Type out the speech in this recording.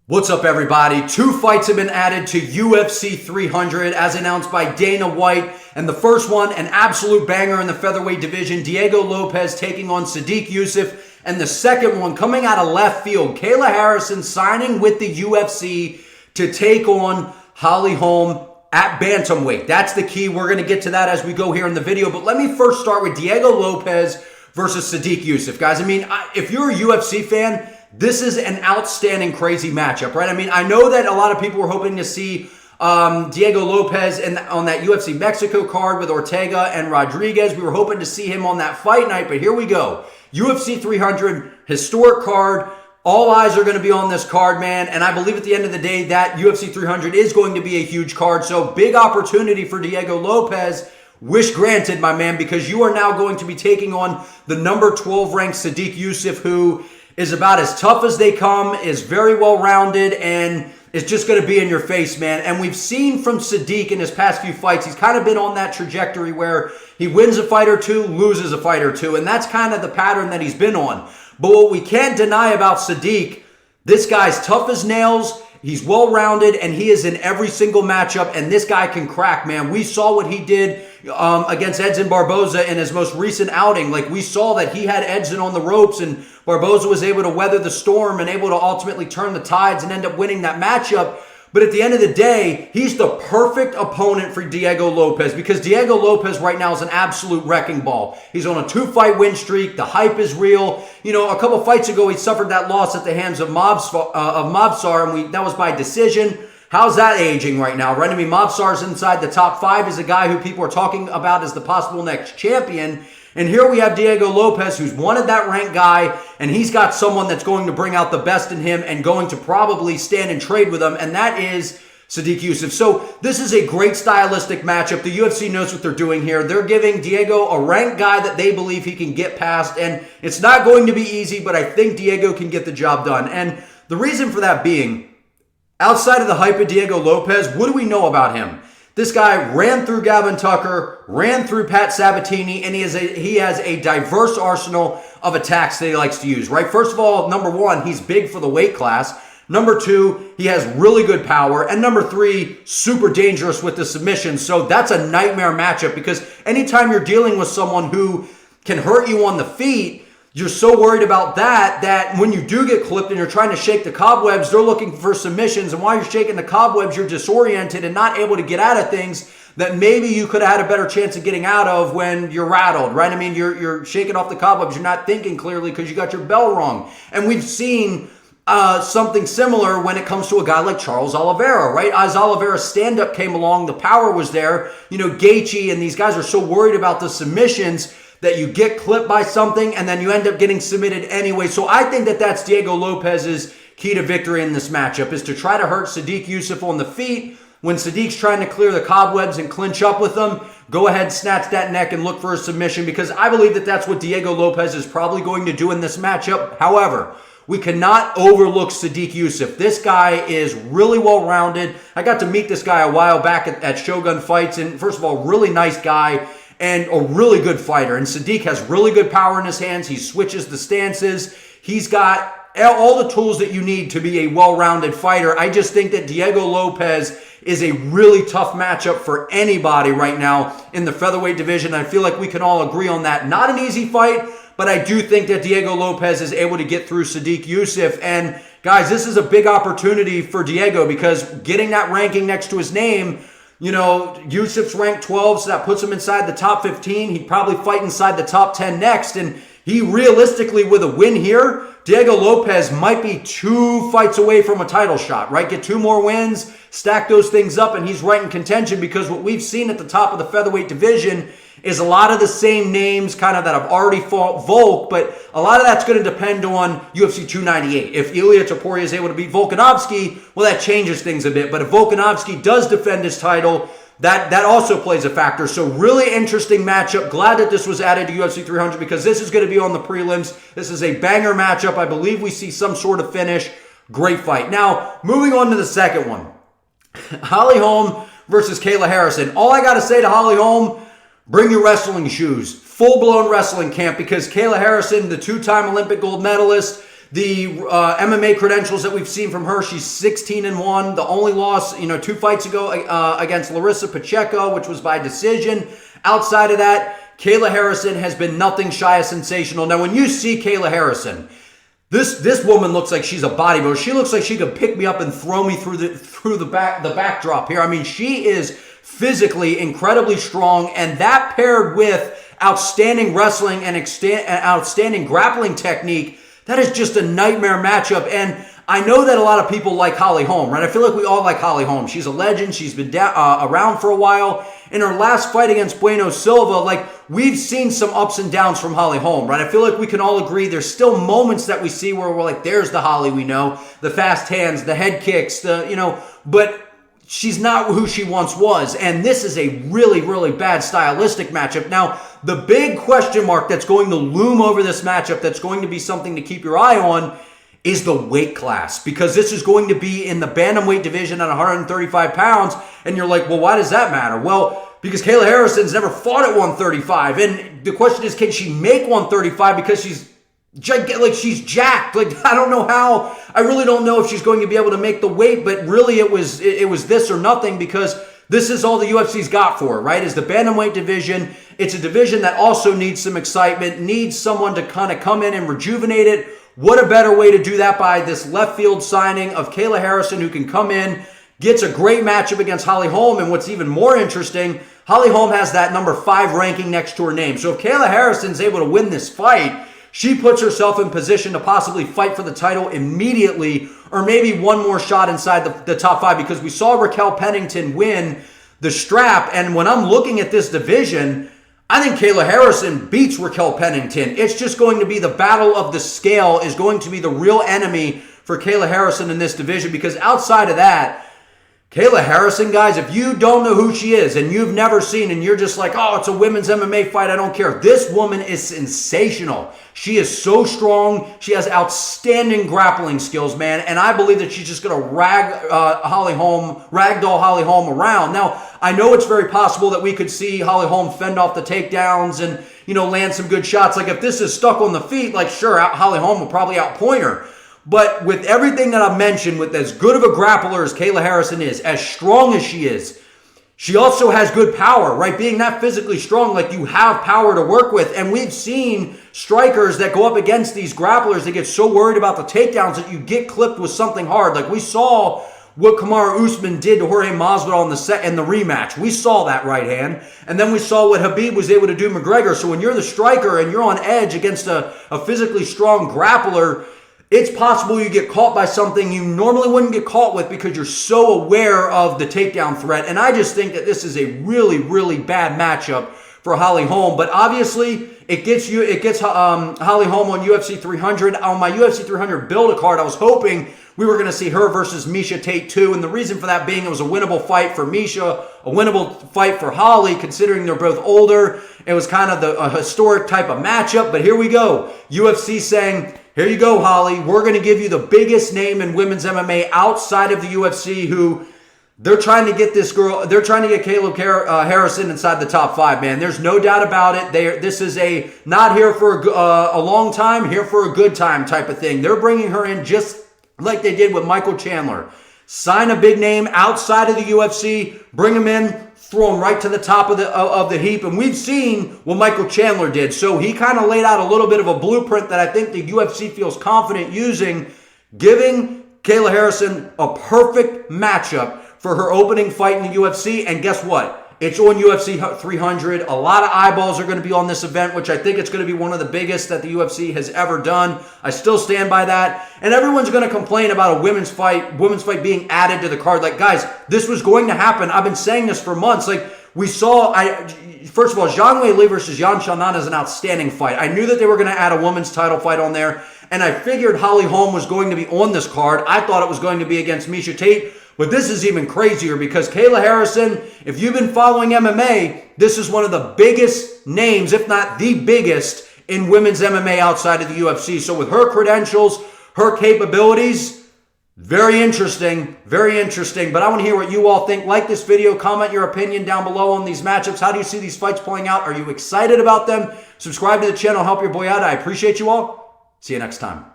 What's up, everybody? 2 fights have been added to UFC 300 as announced by Dana White. And the first one, an absolute banger in the featherweight division, Diego Lopes taking on Sodiq Yusuff. And the second one, coming out of left field, Kayla Harrison signing with the UFC to take on Holly Holm at bantamweight. That's the key. We're going to get to that as we go here in the video. But let me first start with Diego Lopes versus Sodiq Yusuff. Guys, I mean, if you're a UFC fan, this is an outstanding, crazy matchup, right? I mean, I know that a lot of people were hoping to see Diego Lopes on that UFC Mexico card with Ortega and Rodriguez. We were hoping to see him on that fight night, but here we go. UFC 300, historic card. All eyes are going to be on this card, man, and I believe at the end of the day that UFC 300 is going to be a huge card, so big opportunity for Diego Lopes. Wish granted, my man, because you are now going to be taking on the number 12 ranked Sodiq Yusuff, who is about as tough as they come, is very well-rounded, and is just going to be in your face, man. And we've seen from Sadique in his past few fights, he's kind of been on that trajectory where he wins a fight or two, loses a fight or two, and that's kind of the pattern that he's been on. But what we can't deny about Sadique, this guy's tough as nails, he's well-rounded, and he is in every single matchup, and this guy can crack, man. We saw what he did against Edson Barboza in his most recent outing. Like, we saw that he had Edson on the ropes, and Barboza was able to weather the storm and able to ultimately turn the tides and end up winning that matchup. But at the end of the day, he's the perfect opponent for Diego Lopes because Diego Lopes right now is an absolute wrecking ball. He's on a 2-fight win streak. The hype is real. You know, a couple fights ago, he suffered that loss at the hands of Mobsar, and that was by decision. How's that aging right now, right? I mean, Mobsar's inside the top 5, is a guy who people are talking about as the possible next champion. And here we have Diego Lopes, who's wanted that ranked guy, and he's got someone that's going to bring out the best in him and going to probably stand and trade with him, and that is Sodiq Yusuff. So this is a great stylistic matchup. The UFC knows what they're doing here. They're giving Diego a ranked guy that they believe he can get past, and it's not going to be easy, but I think Diego can get the job done. And the reason for that being, outside of the hype of Diego Lopes, what do we know about him? This guy ran through Gavin Tucker, ran through Pat Sabatini, and he has a diverse arsenal of attacks that he likes to use, right? First of all, number 1, he's big for the weight class. Number 2, he has really good power. And number 3, super dangerous with the submission. So that's a nightmare matchup because anytime you're dealing with someone who can hurt you on the feet, you're so worried about that when you do get clipped and you're trying to shake the cobwebs, they're looking for submissions. And while you're shaking the cobwebs, you're disoriented and not able to get out of things that maybe you could have had a better chance of getting out of when you're rattled, right? I mean, you're shaking off the cobwebs. You're not thinking clearly because you got your bell wrong. And we've seen something similar when it comes to a guy like Charles Oliveira, right? As Oliveira's stand-up came along, the power was there. You know, Gaethje and these guys are so worried about the submissions that you get clipped by something and then you end up getting submitted anyway. So I think that that's Diego Lopes's key to victory in this matchup, is to try to hurt Sodiq Yusuff on the feet. When Sadique's trying to clear the cobwebs and clinch up with them, go ahead, snatch that neck and look for a submission, because I believe that that's what Diego Lopes is probably going to do in this matchup. However, we cannot overlook Sodiq Yusuff. This guy is really well-rounded. I got to meet this guy a while back at Shogun Fights, and first of all, really nice guy and a really good fighter. And Sadiq has really good power in his hands. He switches the stances. He's got all the tools that you need to be a well-rounded fighter. I just think that Diego Lopes is a really tough matchup for anybody right now in the featherweight division. I feel like we can all agree on that. Not an easy fight, but I do think that Diego Lopes is able to get through Sodiq Yusuff. And guys, this is a big opportunity for Diego because getting that ranking next to his name, you know, Yusuff's ranked 12, so that puts him inside the top 15. He'd probably fight inside the top 10 next. And he realistically, with a win here, Diego Lopes might be 2 fights away from a title shot, right? Get 2 more wins, stack those things up, and he's right in contention, because what we've seen at the top of the featherweight division is a lot of the same names kind of that have already fought Volk, but a lot of that's going to depend on UFC 298. If Ilia Topuria is able to beat Volkanovski, well, that changes things a bit. But if Volkanovski does defend his title, that also plays a factor. So really interesting matchup. Glad that this was added to UFC 300 because this is going to be on the prelims. This is a banger matchup. I believe we see some sort of finish. Great fight. Now, moving on to the second one. Holly Holm versus Kayla Harrison. All I got to say to Holly Holm, bring your wrestling shoes. Full-blown wrestling camp, because Kayla Harrison, the 2-time Olympic gold medalist, the MMA credentials that we've seen from her, she's 16-1. The only loss, 2 fights ago against Larissa Pacheco, which was by decision. Outside of that, Kayla Harrison has been nothing shy of sensational. Now, when you see Kayla Harrison, this woman looks like she's a bodybuilder. She looks like she could pick me up and throw me through the backdrop here. I mean, she is physically incredibly strong, and that paired with outstanding wrestling and outstanding grappling technique, that is just a nightmare matchup. And I know that a lot of people like Holly Holm, right? I feel like we all like Holly Holm. She's a legend. She's been around for a while. In her last fight against Bueno Silva, like, we've seen some ups and downs from Holly Holm, right? I feel like we can all agree there's still moments that we see where we're like, there's the Holly we know, the fast hands, the head kicks, but she's not who she once was. And this is a really, really bad stylistic matchup. Now, the big question mark that's going to loom over this matchup, that's going to be something to keep your eye on, is the weight class, because this is going to be in the bantamweight division at 135 pounds. And you're like, well, why does that matter? Well, because Kayla Harrison's never fought at 135. And the question is, can she make 135? Because she's jacked. Like, I don't know how. I really don't know if she's going to be able to make the weight, but really it was this or nothing, because this is all the UFC's got for it, right? Is the bantamweight division. It's a division that also needs some excitement, needs someone to kind of come in and rejuvenate it. What a better way to do that by this left field signing of Kayla Harrison, who can come in, gets a great matchup against Holly Holm. And what's even more interesting, Holly Holm has that number 5 ranking next to her name. So if Kayla Harrison's able to win this fight, she puts herself in position to possibly fight for the title immediately, or maybe one more shot inside the top 5, because we saw Raquel Pennington win the strap. And when I'm looking at this division, I think Kayla Harrison beats Raquel Pennington. It's just going to be the battle of the scale is going to be the real enemy for Kayla Harrison in this division, because outside of that, Kayla Harrison, guys, if you don't know who she is and you've never seen, and you're just like, oh, it's a women's MMA fight, I don't care. This woman is sensational. She is so strong. She has outstanding grappling skills, man. And I believe that she's just going to ragdoll Holly Holm around. Now, I know it's very possible that we could see Holly Holm fend off the takedowns and, land some good shots. Like, if this is stuck on the feet, like, sure, Holly Holm will probably outpoint her. But with everything that I've mentioned, with as good of a grappler as Kayla Harrison is, as strong as she is, she also has good power, right? Being that physically strong, like, you have power to work with. And we've seen strikers that go up against these grapplers that get so worried about the takedowns that you get clipped with something hard. Like, we saw what Kamaru Usman did to Jorge Masvidal in the rematch. We saw that right hand. And then we saw what Khabib was able to do to McGregor. So when you're the striker and you're on edge against a physically strong grappler, it's possible you get caught by something you normally wouldn't get caught with, because you're so aware of the takedown threat. And I just think that this is a really, really bad matchup for Holly Holm. But obviously, it gets Holly Holm on UFC 300. On my UFC 300 build-a-card, I was hoping we were going to see her versus Miesha Tate 2. And the reason for that being, it was a winnable fight for Miesha, a winnable fight for Holly, considering they're both older. It was kind of a historic type of matchup. But here we go. UFC saying, here you go, Holly. We're going to give you the biggest name in women's MMA outside of the UFC, who they're trying to get this girl, they're trying to get Kayla Harrison inside the top 5, man. There's no doubt about it. This is a not here for a long time, here for a good time type of thing. They're bringing her in just like they did with Michael Chandler. Sign a big name outside of the UFC, bring him in, throw him right to the top of the heap. And we've seen what Michael Chandler did. So he kind of laid out a little bit of a blueprint that I think the UFC feels confident using, giving Kayla Harrison a perfect matchup for her opening fight in the UFC. And guess what? It's on UFC 300. A lot of eyeballs are going to be on this event, which I think it's going to be one of the biggest that the UFC has ever done. I still stand by that. And everyone's going to complain about a women's fight being added to the card. Like, guys, this was going to happen. I've been saying this for months. Like, we saw, first of all, Zhang Weili versus Yan Xiaonan is an outstanding fight. I knew that they were going to add a women's title fight on there, and I figured Holly Holm was going to be on this card. I thought it was going to be against Miesha Tate. But this is even crazier, because Kayla Harrison, if you've been following MMA, this is one of the biggest names, if not the biggest, in women's MMA outside of the UFC. So with her credentials, her capabilities, very interesting, very interesting. But I want to hear what you all think. Like this video, comment your opinion down below on these matchups. How do you see these fights playing out? Are you excited about them? Subscribe to the channel, help your boy out. I appreciate you all. See you next time.